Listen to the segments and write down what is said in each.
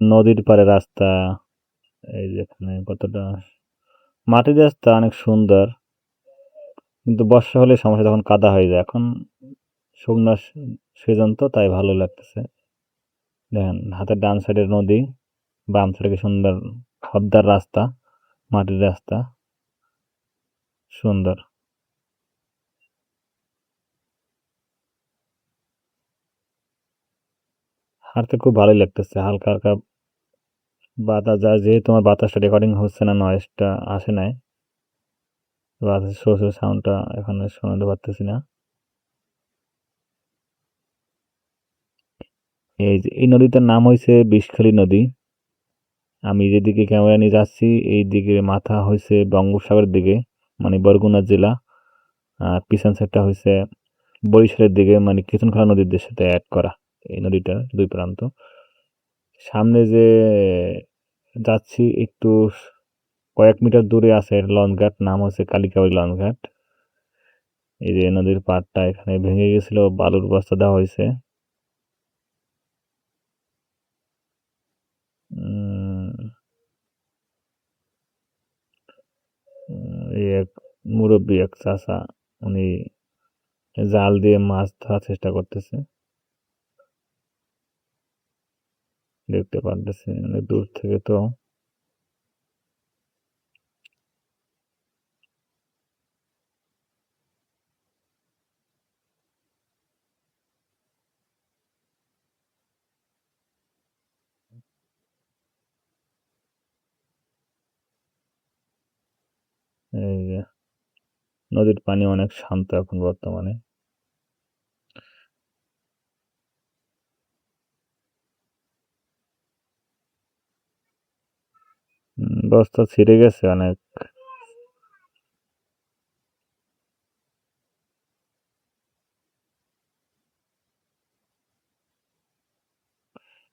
নদীর পাড়ে রাস্তা। এই যে এখানে কতটা মাটির রাস্তা অনেক সুন্দর। কিন্তু বর্ষা হলে সমস্যা, তখন কাদা হয়ে যায়। এখন শুকনো সিজন তো, তাই ভালো লাগতেছে। দেখেন হাতের ডান সাইডের নদী, বাম সাইডে কি সুন্দর খদ্দার রাস্তা, মাটির রাস্তা, সুন্দর। হাঁটতে খুব ভালোই লাগতেছে, হালকা হালকা বাতাস যায়, যেহেতু আমার বাতাসটা রেকর্ডিং হচ্ছে না, নয়েজটা আসে নাই, বাতাসের শো শো সাউন্ডটা এখানে শোনাতে পারতেছি না। এই যে এই নদীটার নাম হয়েছে বিষখালী নদী। আমি যেদিকে ক্যামেরা নিয়ে যাচ্ছি, এই দিকে মাথা হয়েছে বঙ্গোপসাগরের দিকে, মানে বরগুনা জেলা। আর পিছন সাইডটা হয়েছে বরিশালের দিকে, মানে কিশনখোলা নদীর সাথে অ্যাড করা এই নদীটা, দুই প্রান্ত। সামনে যে যাচ্ছি একটু কয়েক মিটার দূরে আছে লঞ্চঘাট, নাম হচ্ছে কালিকাবাড়ি লঞ্চঘাট। এই যে নদীর পাড়টা এখানে ভেঙে গেছিল, বালুর বস্তা দেওয়া হয়েছে। এই এক মুরব্বী, এক চাচা, উনি জাল দিয়ে মাছ ধরার চেষ্টা করতেছে, দেখতে পারতেছি অনেক দূর থেকে তো। এই যে নদীর পানি অনেক শান্ত এখন বর্তমানে। বস্তা ছিঁড়ে গেছে অনেক।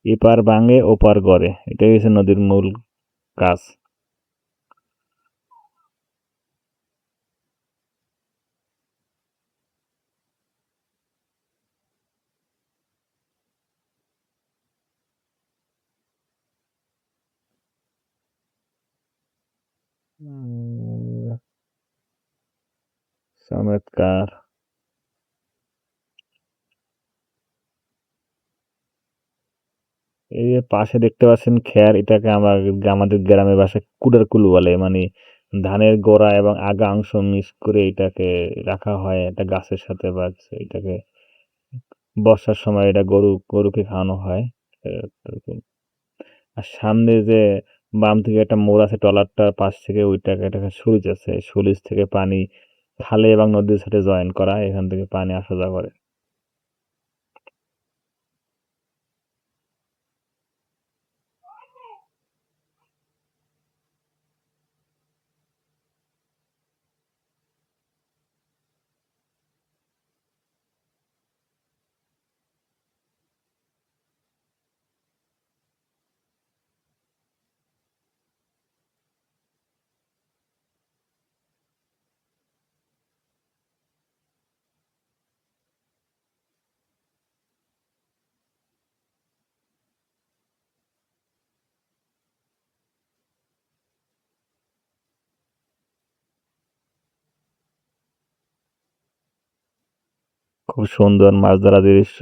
এপার ভাঙে ওপার গড়ে, এটাই হচ্ছে নদীর মূল কাজ। উম, চমৎকার। এই যে পাশে দেখতে পাচ্ছেন খের, এটাকে আমরা আমাদের গ্রামের ভাষায় কুডার কুলু বলে, মানে ধানের গোড়া এবং আগা অংশ মিক্স করে এটাকে রাখা হয় একটা গাছের সাথে, বা এটাকে বর্ষার সময় এটা গরুকে খাওয়ানো হয়। এরকম। আর সামনে যে বাম থেকে একটা মোড় আছে, ট্রলারটার পাশ থেকে ওইটাকে একটা সুইচ আছে, সুইচ থেকে পানি খালে এবং নদীর সাথে জয়েন করা, এখান থেকে পানি আসা যাওয়া করে। খুব সুন্দর মাছ ধরা দৃশ্য।